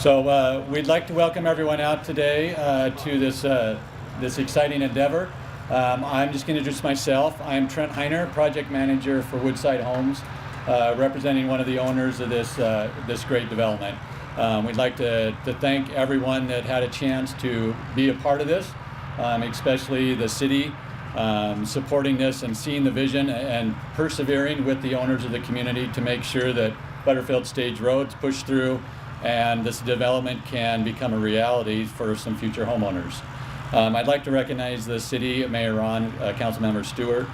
So we'd like to welcome everyone out today to this exciting endeavor. I'm just going to introduce myself. I'm Trent Heiner, project manager for Woodside Homes, representing one of the owners of this great development. We'd like to thank everyone that had a chance to be a part of this, especially the city supporting this and seeing the vision and persevering with the owners of the community to make sure that Butterfield Stage Road's pushed through and this development can become a reality for some future homeowners. I'd like to recognize the city, Mayor Ron, Councilmember Stewart,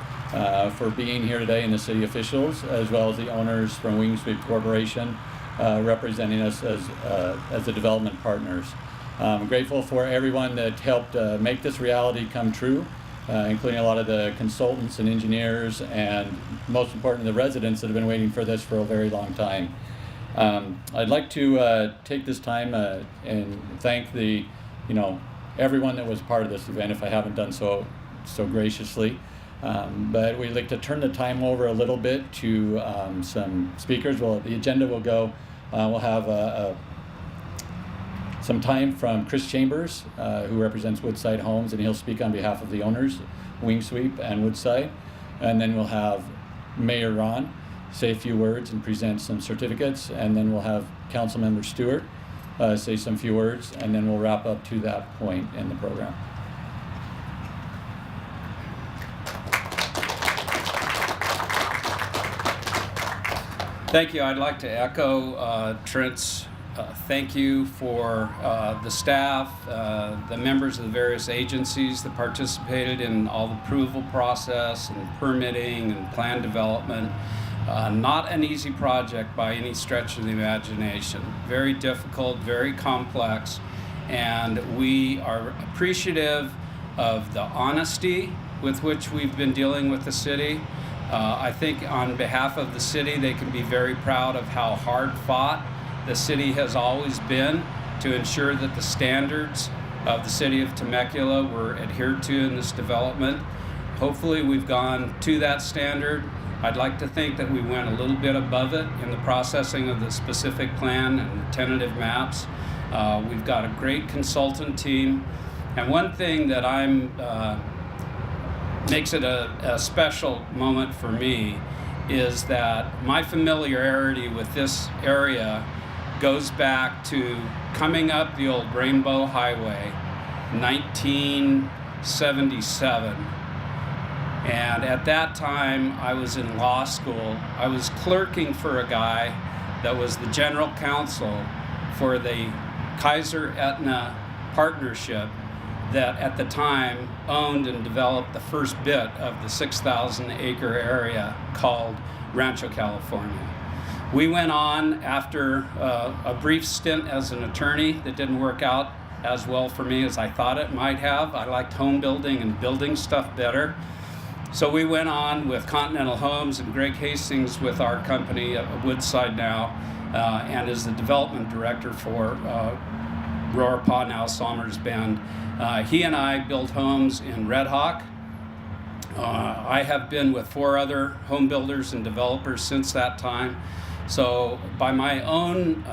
for being here today, and the city officials, as well as the owners from Wing Sweep Corporation, representing us as the development partners. I'm grateful for everyone that helped make this reality come true, including a lot of the consultants and engineers, and most importantly, the residents that have been waiting for this for a very long time. I'd like to take this time and thank everyone that was part of this event, if I haven't done so graciously. But we'd like to turn the time over a little bit to some speakers. Well, the agenda will go, we'll have some time from Chris Chambers, who represents Woodside Homes, and he'll speak on behalf of the owners, Wing Sweep and Woodside. And then we'll have Mayor Ron say a few words and present some certificates, and then we'll have Councilmember Stewart say some few words, and then we'll wrap up to that point in the program. Thank you. I'd like to echo Trent's thank you for the staff, the members of the various agencies that participated in all the approval process and permitting and plan development. Not an easy project by any stretch of the imagination. Very difficult, very complex, and we are appreciative of the honesty with which we've been dealing with the city. I think on behalf of the city, they can be very proud of how hard fought the city has always been to ensure that the standards of the city of Temecula were adhered to in this development. Hopefully we've gone to that standard. I'd like to think that we went a little bit above it in the processing of the specific plan and the tentative maps. We've got a great consultant team. And one thing that makes it a special moment for me is that my familiarity with this area goes back to coming up the old Rainbow Highway, 1977. And at that time, I was in law school. I was clerking for a guy that was the general counsel for the Kaiser Aetna partnership that at the time owned and developed the first bit of the 6,000-acre area called Rancho California. We went on after a brief stint as an attorney that didn't work out as well for me as I thought it might have. I liked home building and building stuff better. So we went on with Continental Homes and Greg Hastings with our company at Woodside now, and is the development director for Roripaugh, now Sommers Bend. He and I built homes in Red Hawk. I have been with 4 other home builders and developers since that time. So by my own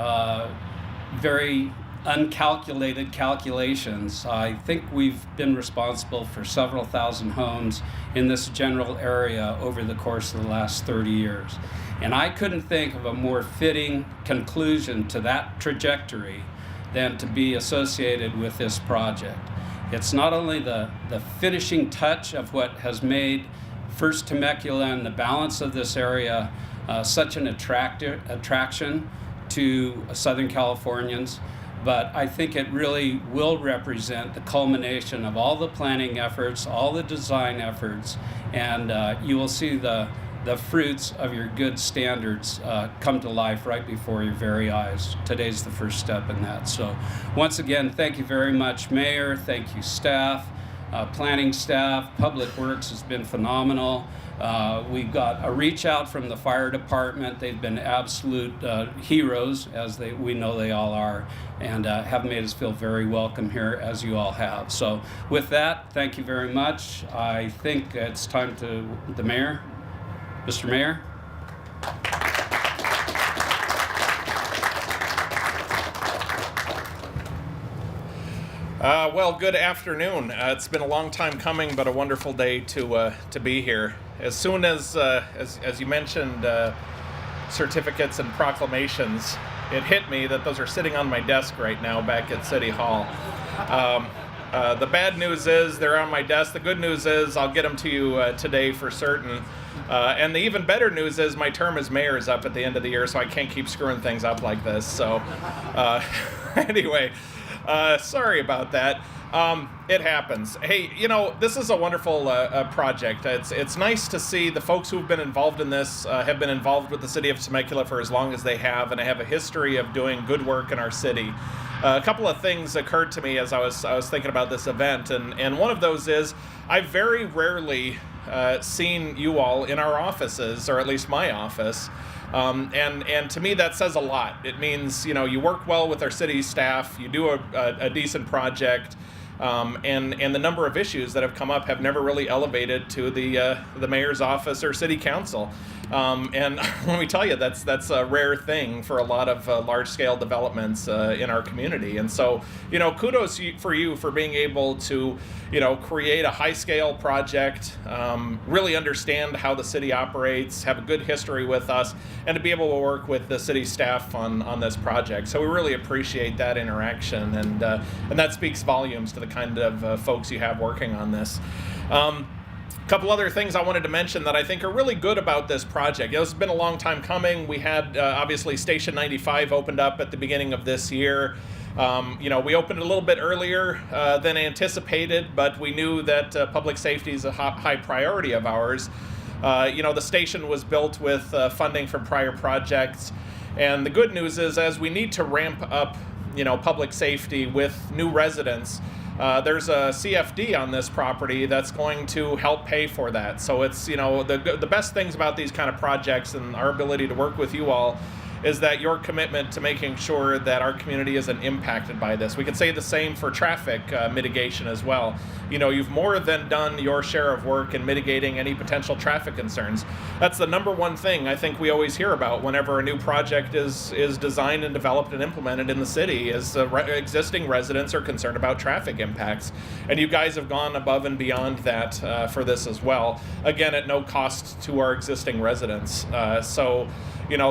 very uncalculated calculations, I think we've been responsible for several thousand homes in this general area over the course of the last 30 years. And I couldn't think of a more fitting conclusion to that trajectory than to be associated with this project. It's not only the finishing touch of what has made First Temecula and the balance of this area such an attraction to Southern Californians, but I think it really will represent the culmination of all the planning efforts, all the design efforts, and you will see the fruits of your good standards come to life right before your very eyes. Today's the first step in that. So once again, thank you very much, Mayor. Thank you, staff, planning staff. Public Works has been phenomenal. We've got a reach out from the fire department. They've been absolute heroes, as we know they all are, and have made us feel very welcome here, as you all have. So with that, thank you very much. I think it's time to the mayor. Mr. Mayor. Well, good afternoon. It's been a long time coming, but a wonderful day to be here. As soon as you mentioned certificates and proclamations, it hit me that those are sitting on my desk right now back at City Hall. The bad news is they're on my desk. The good news is I'll get them to you today for certain. And the even better news is my term as mayor is up at the end of the year, so I can't keep screwing things up like this. So anyway. Sorry about that. It happens. Hey, this is a wonderful project. It's nice to see the folks who've been involved in this have been involved with the city of Temecula for as long as they have, and have a history of doing good work in our city. A couple of things occurred to me as I was thinking about this event, and one of those is I've very rarely seen you all in our offices, or at least my office. And to me, that says a lot. It means, you work well with our city staff, you do a decent project, and the number of issues that have come up have never really elevated to the mayor's office or city council. And let me tell you, that's a rare thing for a lot of large-scale developments in our community. And so, kudos for you for being able to, create a high-scale project, really understand how the city operates, have a good history with us, and to be able to work with the city staff on this project. So we really appreciate that interaction, and that speaks volumes to the kind of folks you have working on this. A couple other things I wanted to mention that I think are really good about this project. This has been a long time coming. We had obviously Station 95 opened up at the beginning of this year. We opened a little bit earlier than anticipated, but we knew that public safety is a high priority of ours. The station was built with funding from prior projects, and the good news is as we need to ramp up, public safety with new residents, there's a CFD on this property that's going to help pay for that. So it's, the best things about these kind of projects and our ability to work with you all is that your commitment to making sure that our community isn't impacted by this. We could say the same for traffic mitigation as well. You've more than done your share of work in mitigating any potential traffic concerns. That's the number one thing I think we always hear about whenever a new project is designed and developed and implemented in the city is existing residents are concerned about traffic impacts. And you guys have gone above and beyond that for this as well. Again, at no cost to our existing residents.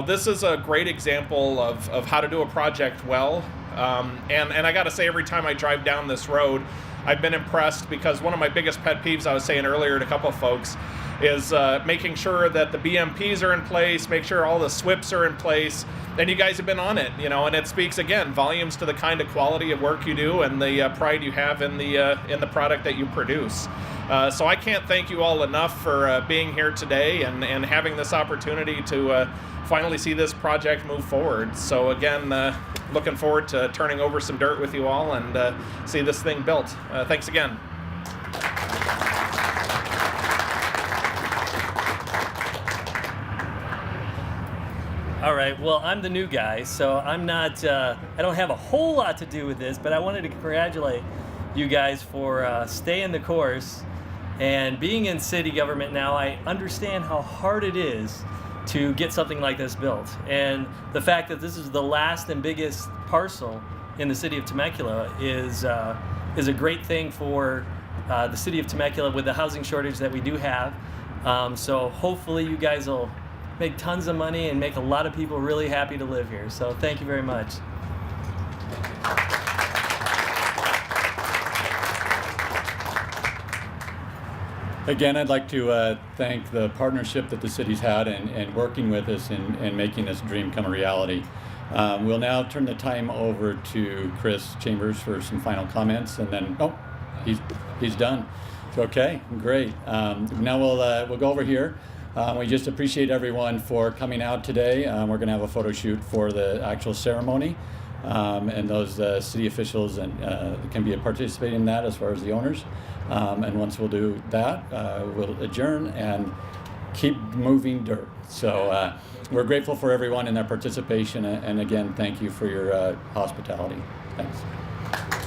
This is a great example of how to do a project well. And I got to say, every time I drive down this road, I've been impressed because one of my biggest pet peeves I was saying earlier to a couple of folks is making sure that the BMPs are in place, make sure all the SWIPs are in place, and you guys have been on it, and it speaks, again, volumes to the kind of quality of work you do and the pride you have in the product that you produce. So I can't thank you all enough for being here today and having this opportunity to finally see this project move forward. So again, looking forward to turning over some dirt with you all and see this thing built. Thanks again. All right, well, I'm the new guy, so I'm not, I don't have a whole lot to do with this, but I wanted to congratulate you guys for staying the course and being in city government now. I understand how hard it is to get something like this built. And the fact that this is the last and biggest parcel in the city of Temecula is a great thing for the city of Temecula with the housing shortage that we do have. So hopefully you guys will make tons of money and make a lot of people really happy to live here. So thank you very much. Again, I'd like to thank the partnership that the city's had and working with us and making this dream come a reality. We'll now turn the time over to Chris Chambers for some final comments, and then, he's done. Okay, great. Now we'll go over here. We just appreciate everyone for coming out today. We're going to have a photo shoot for the actual ceremony, and those city officials can be participating in that as far as the owners. And once we'll do that, we'll adjourn and keep moving dirt. So we're grateful for everyone and their participation, and again, thank you for your hospitality. Thanks.